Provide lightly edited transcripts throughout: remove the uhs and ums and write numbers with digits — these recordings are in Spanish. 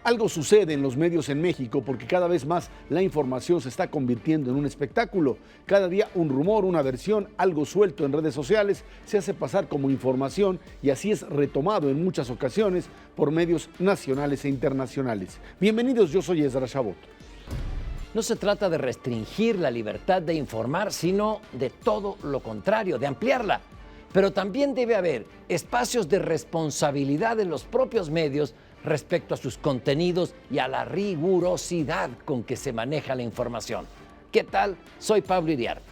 Algo sucede en los medios en México porque cada vez más la información se está convirtiendo en un espectáculo. Cada día un rumor, una versión, algo suelto en redes sociales se hace pasar como información y así es retomado en muchas ocasiones por medios nacionales e internacionales. Bienvenidos, yo soy Ezra Shabot. No se trata de restringir la libertad de informar, sino de todo lo contrario, de ampliarla. Pero también debe haber espacios de responsabilidad en los propios medios respecto a sus contenidos y a la rigurosidad con que se maneja la información. ¿Qué tal? Soy Pablo Iriart.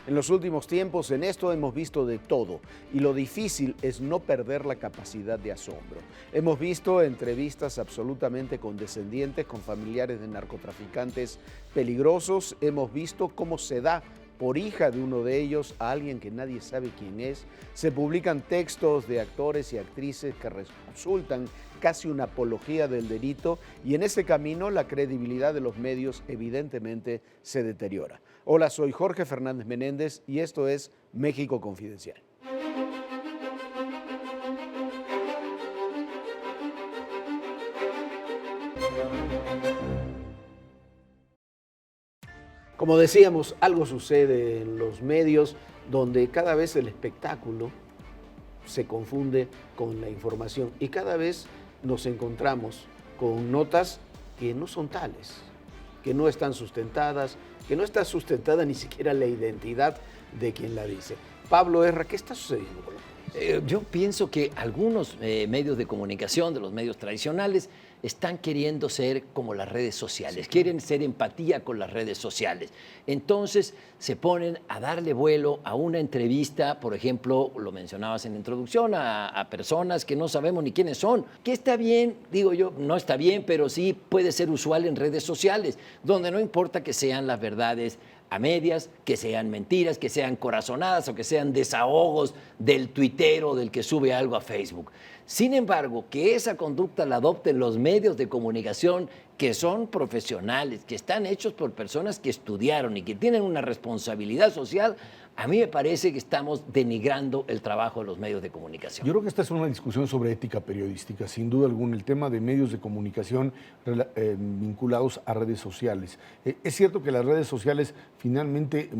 En los últimos tiempos en esto hemos visto de todo y lo difícil es no perder la capacidad de asombro. Hemos visto entrevistas absolutamente condescendientes con familiares de narcotraficantes peligrosos, hemos visto cómo se da por hija de uno de ellos a alguien que nadie sabe quién es, se publican textos de actores y actrices que resultan casi una apología del delito y en ese camino la credibilidad de los medios evidentemente se deteriora. Hola, soy Jorge Fernández Menéndez y esto es México Confidencial. Como decíamos, algo sucede en los medios donde cada vez el espectáculo se confunde con la información y cada vez nos encontramos con notas que no son tales, que no están sustentadas, que no está sustentada ni siquiera la identidad de quien la dice. Pablo Erra, ¿qué está sucediendo con la Yo pienso que algunos medios de comunicación, de los medios tradicionales, están queriendo ser como las redes sociales, quieren ser empatía con las redes sociales. Entonces se ponen a darle vuelo a una entrevista, por ejemplo, lo mencionabas en la introducción, a personas que no sabemos ni quiénes son. Que está bien, digo yo, no está bien, pero sí puede ser usual en redes sociales, donde no importa que sean las verdades a medias, que sean mentiras, que sean corazonadas o que sean desahogos del tuitero, del que sube algo a Facebook. Sin embargo, que esa conducta la adopten los medios de comunicación que son profesionales, que están hechos por personas que estudiaron y que tienen una responsabilidad social, a mí me parece que estamos denigrando el trabajo de los medios de comunicación. Yo creo que esta es una discusión sobre ética periodística, sin duda alguna, el tema de medios de comunicación vinculados a redes sociales. Es cierto que las redes sociales finalmente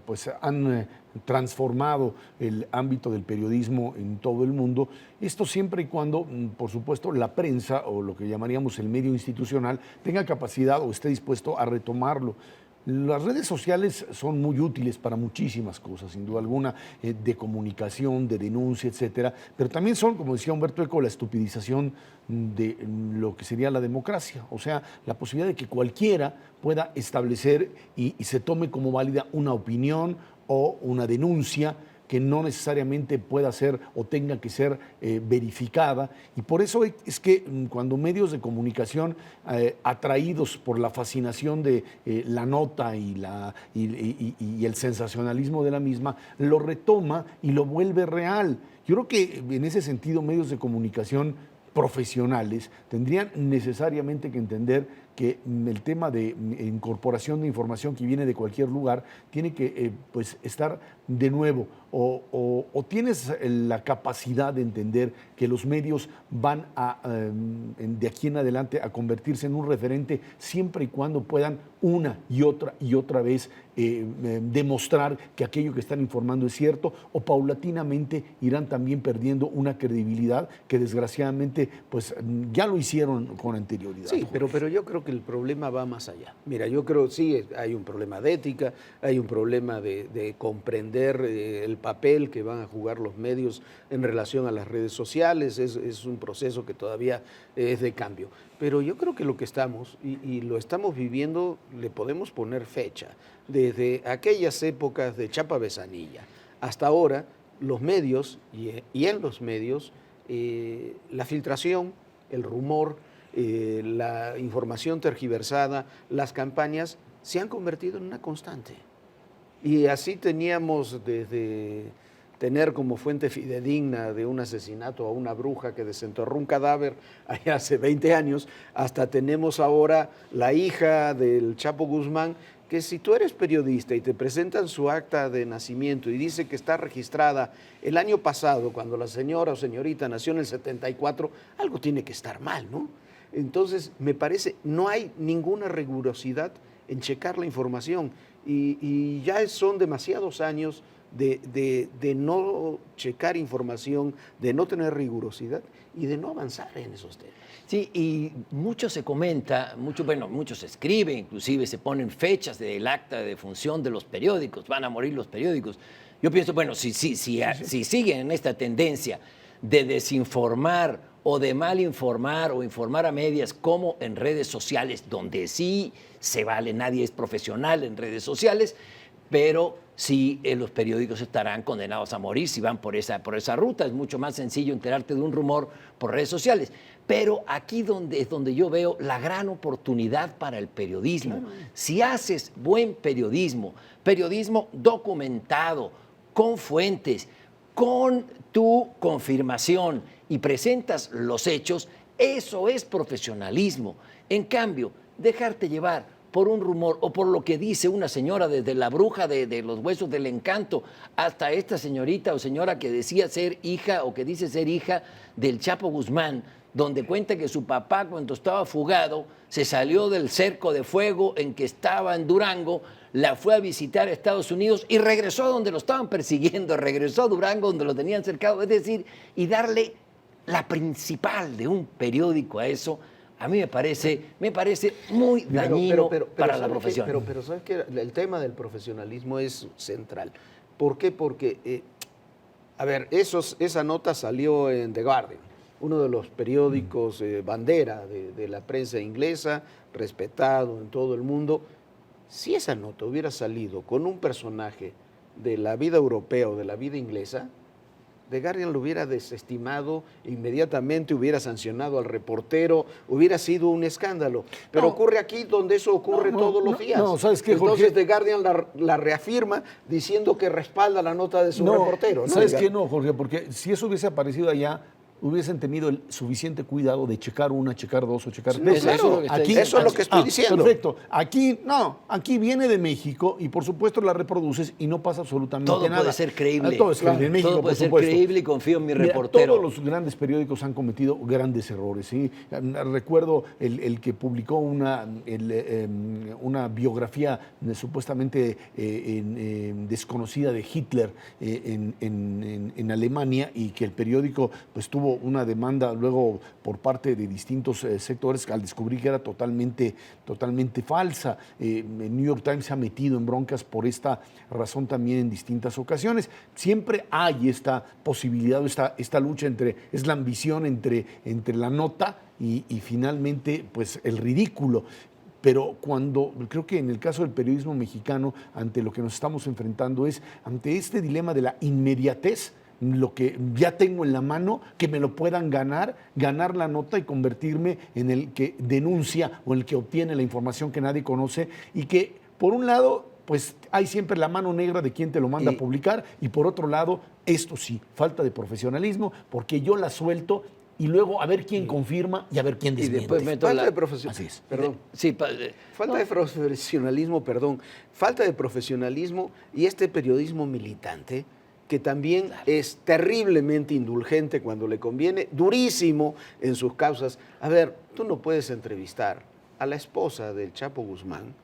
pues han transformado el ámbito del periodismo en todo el mundo, esto siempre y cuando, por supuesto, la prensa o lo que llamaríamos el medio institucional tenga capacidad o esté dispuesto a retomarlo. Las redes sociales son muy útiles para muchísimas cosas, sin duda alguna, de comunicación, de denuncia, etcétera, pero también son, como decía Humberto Eco, la estupidización de lo que sería la democracia, o sea, la posibilidad de que cualquiera pueda establecer y se tome como válida una opinión o una denuncia que no necesariamente pueda ser o tenga que ser verificada. Y por eso es que cuando medios de comunicación atraídos por la fascinación de la nota y el sensacionalismo de la misma, lo retoma y lo vuelve real. Yo creo que en ese sentido medios de comunicación profesionales tendrían necesariamente que entender que el tema de incorporación de información que viene de cualquier lugar tiene que pues estar de nuevo o tienes la capacidad de entender que los medios van de aquí en adelante a convertirse en un referente siempre y cuando puedan una y otra vez demostrar que aquello que están informando es cierto o paulatinamente irán también perdiendo una credibilidad que desgraciadamente pues ya lo hicieron con anterioridad. Sí, pero yo creo que el problema va más allá. Mira, yo creo sí hay un problema de ética, hay un problema de comprender el papel que van a jugar los medios en relación a las redes sociales, es un proceso que todavía es de cambio. Pero yo creo que lo que estamos, y lo estamos viviendo, le podemos poner fecha, desde aquellas épocas de Chapa Besanilla hasta ahora, los medios y en los medios, la filtración, el rumor, la información tergiversada, las campañas se han convertido en una constante. Y así teníamos desde tener como fuente fidedigna de un asesinato a una bruja que desenterró un cadáver allá hace 20 años, hasta tenemos ahora la hija del Chapo Guzmán, que si tú eres periodista y te presentan su acta de nacimiento y dice que está registrada el año pasado, cuando la señora o señorita nació en el 74, algo tiene que estar mal, ¿no? Entonces, me parece, no hay ninguna rigurosidad en checar la información y ya son demasiados años de no checar información, de no tener rigurosidad y de no avanzar en esos temas. Sí, y mucho se comenta, mucho se escribe, inclusive se ponen fechas del acta de defunción de los periódicos, van a morir los periódicos. Yo pienso, bueno, si siguen en esta tendencia de desinformar o de mal informar o informar a medias, como en redes sociales, donde sí se vale, nadie es profesional en redes sociales, pero sí los periódicos estarán condenados a morir si van por esa ruta. Es mucho más sencillo enterarte de un rumor por redes sociales. Pero aquí es donde yo veo la gran oportunidad para el periodismo. Claro. Si haces buen periodismo documentado, con fuentes, con tu confirmación y presentas los hechos, eso es profesionalismo. En cambio, dejarte llevar por un rumor o por lo que dice una señora, desde la bruja de los huesos del encanto hasta esta señorita o señora que decía ser hija o que dice ser hija del Chapo Guzmán, donde cuenta que su papá, cuando estaba fugado, se salió del cerco de fuego en que estaba en Durango, la fue a visitar a Estados Unidos y regresó a donde lo estaban persiguiendo, regresó a Durango donde lo tenían cercado, es decir, y darle la principal de un periódico a eso, a mí me parece muy dañino para la profesión. Pero ¿sabes qué? El tema del profesionalismo es central. ¿Por qué? Porque, esa nota salió en The Guardian, uno de los periódicos bandera de la prensa inglesa, respetado en todo el mundo. Si esa nota hubiera salido con un personaje de la vida europea o de la vida inglesa, The Guardian lo hubiera desestimado inmediatamente, hubiera sancionado al reportero, hubiera sido un escándalo. Pero ocurre aquí donde eso ocurre todos los días. ¿Sabes qué, Jorge? Entonces The Guardian la reafirma diciendo que respalda la nota de su reportero. ¿Sabes qué? No, Jorge, porque si eso hubiese aparecido allá, hubiesen tenido el suficiente cuidado de checar una, checar dos o checar tres. Claro, eso es lo que estoy diciendo. Perfecto. Aquí viene de México y por supuesto la reproduces y no pasa absolutamente nada. Todo puede ser creíble. Todo es creíble en México, todo puede ser supuesto. creíble y confío en mi reportero. Todos los grandes periódicos han cometido grandes errores. ¿Sí? Recuerdo el que publicó una biografía supuestamente desconocida de Hitler en Alemania y que el periódico pues tuvo una demanda luego por parte de distintos sectores al descubrir que era totalmente falsa. El New York Times se ha metido en broncas por esta razón también en distintas ocasiones. Siempre hay esta posibilidad, esta lucha es la ambición entre la nota y finalmente pues el ridículo. Pero creo que en el caso del periodismo mexicano, ante lo que nos estamos enfrentando es ante este dilema de la inmediatez, lo que ya tengo en la mano, que me lo puedan ganar la nota y convertirme en el que denuncia o el que obtiene la información que nadie conoce y que, por un lado, pues hay siempre la mano negra de quien te lo manda a publicar y por otro lado, esto sí, falta de profesionalismo, porque yo la suelto y luego a ver quién confirma y a ver quién desmiente. Y después falta de profesionalismo y este periodismo militante que también es terriblemente indulgente cuando le conviene, durísimo en sus causas. A ver, tú no puedes entrevistar a la esposa del Chapo Guzmán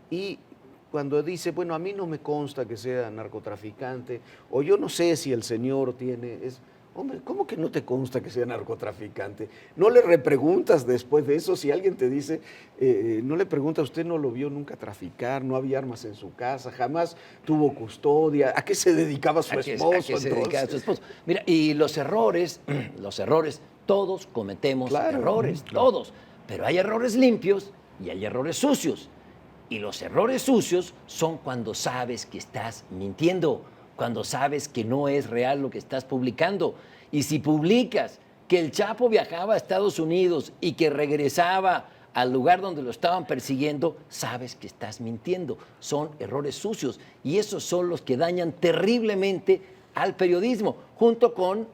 y cuando dice, bueno, a mí no me consta que sea narcotraficante, o yo no sé si el señor tiene... Hombre, ¿cómo que no te consta que sea narcotraficante? No le repreguntas después de eso, si alguien te dice, no le pregunta, usted no lo vio nunca traficar, no había armas en su casa, jamás tuvo custodia, ¿a qué se dedicaba su esposo? ¿A qué se dedicaba su esposo? Mira, y los errores, todos cometemos errores, todos, pero hay errores limpios y hay errores sucios. Y los errores sucios son cuando sabes que estás mintiendo, cuando sabes que no es real lo que estás publicando. Y si publicas que el Chapo viajaba a Estados Unidos y que regresaba al lugar donde lo estaban persiguiendo, sabes que estás mintiendo. Son errores sucios y esos son los que dañan terriblemente al periodismo, junto con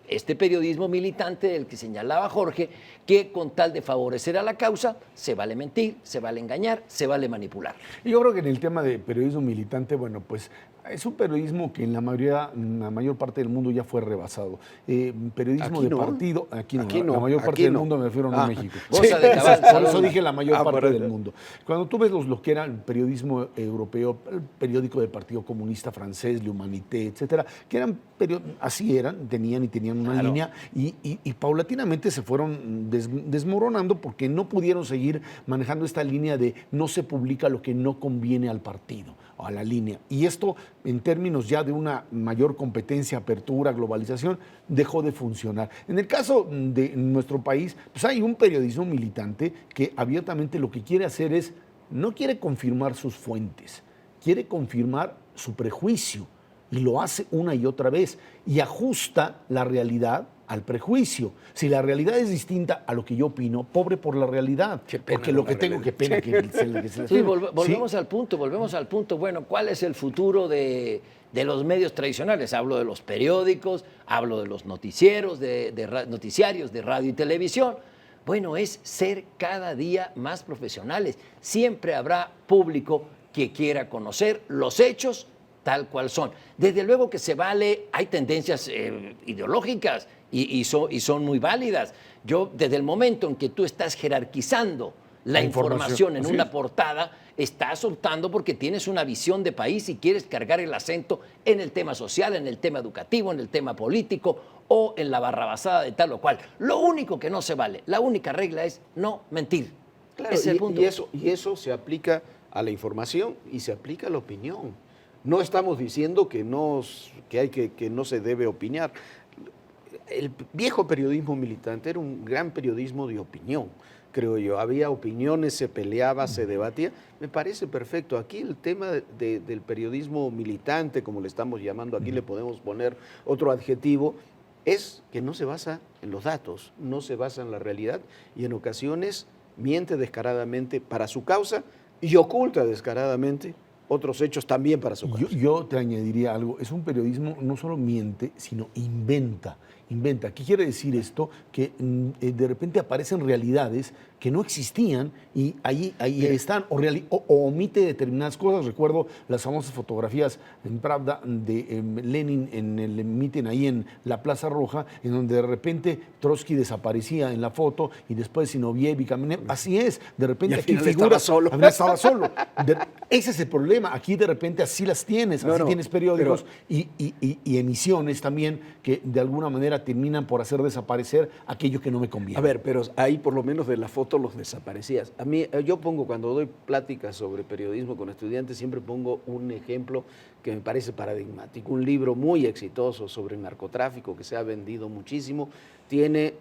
este periodismo militante del que señalaba Jorge, que con tal de favorecer a la causa, se vale mentir, se vale engañar, se vale manipular. Y yo creo que en el tema de periodismo militante, bueno, pues Es un periodismo que en la mayor parte del mundo ya fue rebasado. Periodismo Aquí de no. partido, aquí no. Aquí no, La mayor parte aquí del no. mundo me refiero a México. Cosa de cabal, Por eso saluda. dije la mayor parte por eso. del mundo. Cuando tú ves lo que era el periodismo europeo, el periódico del Partido Comunista Francés, L'Humanité, etcétera, que eran así eran, tenían una línea y paulatinamente se fueron desmoronando porque no pudieron seguir manejando esta línea de no se publica lo que no conviene al partido, a la línea. Y esto, en términos ya de una mayor competencia, apertura, globalización, dejó de funcionar. En el caso de nuestro país, pues hay un periodismo militante que abiertamente lo que quiere hacer es, no quiere confirmar sus fuentes, quiere confirmar su prejuicio y lo hace una y otra vez y ajusta la realidad al prejuicio. Si la realidad es distinta a lo que yo opino, pobre por la realidad. Qué pena porque con lo la que tengo, realidad. qué pena que se Sí, volvemos al punto. Bueno, ¿cuál es el futuro de los medios tradicionales? Hablo de los periódicos, hablo de los noticieros, noticiarios de radio y televisión. Bueno, es ser cada día más profesionales. Siempre habrá público que quiera conocer los hechos tal cual son. Desde luego que se vale, hay tendencias ideológicas y son muy válidas. Yo, desde el momento en que tú estás jerarquizando la información en una portada, estás optando porque tienes una visión de país y quieres cargar el acento en el tema social, en el tema educativo, en el tema político o en la barrabasada de tal o cual. Lo único que no se vale, la única regla es no mentir. Claro, Ese es el punto. y eso se aplica a la información y se aplica a la opinión. No estamos diciendo que no se debe opinar. El viejo periodismo militante era un gran periodismo de opinión, creo yo. Había opiniones, se peleaba, se debatía. Me parece perfecto. Aquí el tema del periodismo militante, como le estamos llamando, aquí le podemos poner otro adjetivo, es que no se basa en los datos, no se basa en la realidad y en ocasiones miente descaradamente para su causa y oculta descaradamente otros hechos también para su causa. Yo te añadiría algo, es un periodismo no solo miente, sino inventa. ¿Qué quiere decir esto? Que de repente aparecen realidades que no existían y ahí están, o omite determinadas cosas. Recuerdo las famosas fotografías en Pravda de Lenin en el mitin ahí en la Plaza Roja, en donde de repente Trotsky desaparecía en la foto y después Zinoviev y Kamenev. Así es, de repente aquí figuras. Estaba solo. Ese es el problema. Aquí de repente así las tienes, tienes periódicos y emisiones también que de alguna manera terminan por hacer desaparecer aquello que no me conviene. A ver, pero ahí por lo menos de la foto los desaparecías. A mí, yo pongo, cuando doy pláticas sobre periodismo con estudiantes, siempre pongo un ejemplo que me parece paradigmático. Un libro muy exitoso sobre el narcotráfico que se ha vendido muchísimo. Tiene,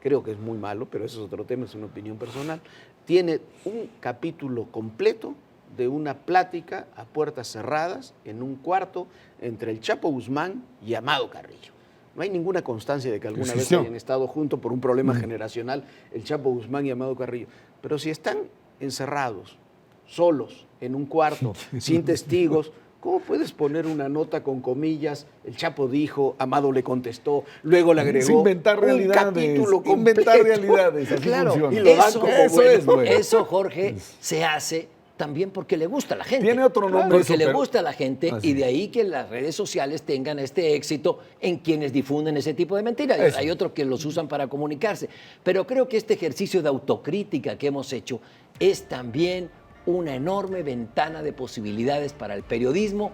creo que es muy malo, pero eso es otro tema, es una opinión personal. Tiene un capítulo completo de una plática a puertas cerradas en un cuarto entre el Chapo Guzmán y Amado Carrillo. No hay ninguna constancia de que alguna vez hayan estado juntos por un problema generacional el Chapo Guzmán y Amado Carrillo. Pero si están encerrados, solos, en un cuarto, sin testigos, ¿cómo puedes poner una nota con comillas? El Chapo dijo, Amado le contestó, luego le agregó. Es inventar realidades. Un capítulo completo. Inventar realidades. Así Claro, funciona. Y lo dan como bueno. Eso, Jorge, se hace también porque le gusta a la gente. Tiene otro nombre Porque eso, le pero- gusta a la gente Así. y de ahí que las redes sociales tengan este éxito en quienes difunden ese tipo de mentiras. Eso. Hay otros que los usan para comunicarse. Pero creo que este ejercicio de autocrítica que hemos hecho es también una enorme ventana de posibilidades para el periodismo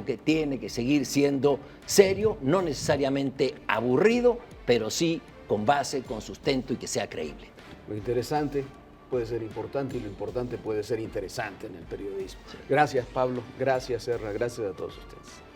que tiene que seguir siendo serio, no necesariamente aburrido, pero sí con base, con sustento y que sea creíble. Lo interesante puede ser importante y lo importante puede ser interesante en el periodismo. Gracias, Pablo. Gracias, Serra. Gracias a todos ustedes.